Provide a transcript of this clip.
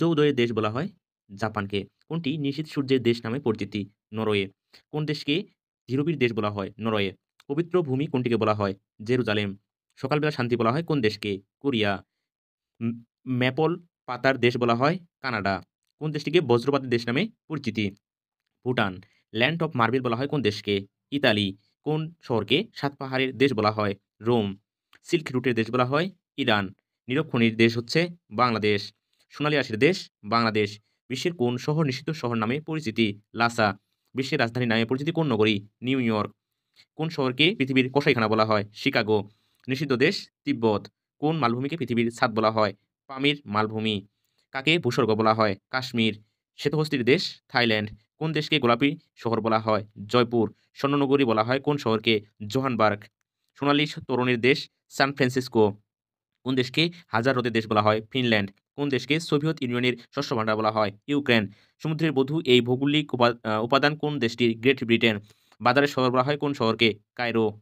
উদয়ের দেশ বলা হয়? জাপানকে। কোনটি নিশীথ সূর্যের দেশ নামে পরিচিতি? নরওয়ে। কোন দেশকে ধীরবীর দেশ বলা হয়? নরওয়ে। পবিত্র ভূমি কোনটিকে বলা হয়? জেরুজালেম। সকালবেলা শান্তি বলা হয় কোন দেশকে? কোরিয়া। উম ম্যাপল পাতার দেশ বলা হয়? কানাডা। কোন দেশটিকে বজ্রপাতের দেশ নামে পরিচিতি? ভুটান। ল্যান্ড অফ মার্বেল বলা হয় কোন দেশকে? ইতালি। কোন শহরকে সাত পাহাড়ের দেশ বলা হয়? রোম। সিল্ক রুটের দেশ বলা হয়? ইরান। নীরব খনির দেশ হচ্ছে বাংলাদেশ। সোনালী আঁশের দেশ? বাংলাদেশ। বিশ্বের কোন শহর নিষিদ্ধ শহর নামে পরিচিতি? লাসা। বিশ্বের রাজধানী নামে পরিচিতি কোন নগরী? New York. কোন শহরকে পৃথিবীর কসাইখানা বলা হয়? শিকাগো। নিষিদ্ধ দেশ? তিব্বত। কোন মালভূমিকে পৃথিবীর ছাদ বলা হয়? পামির মালভূমি। কাকে ভূস্বর্গ বলা হয়? কাশ্মীর। শ্বেতহস্তির দেশ? থাইল্যান্ড। কোন দেশকে গোলাপী শহর বলা হয়? জয়পুর। স্বর্ণনগরী বলা হয় কোন শহরকে? জোহানবার্গ। সোনালী তরুণীর দেশ? San Francisco. কোন দেশকে হাজার হ্রদের দেশ বলা হয়? ফিনল্যান্ড। কোন দেশকে সোভিয়েত ইউনিয়নের শস্য ভান্ডার বলা হয়? ইউক্রেন। সমুদ্রের বধূ এই ভৌগোলিক উপাদান কোন দেশটির? Great Britain. বাজারের শহর বলা হয় কোন শহরকে? কায়রো।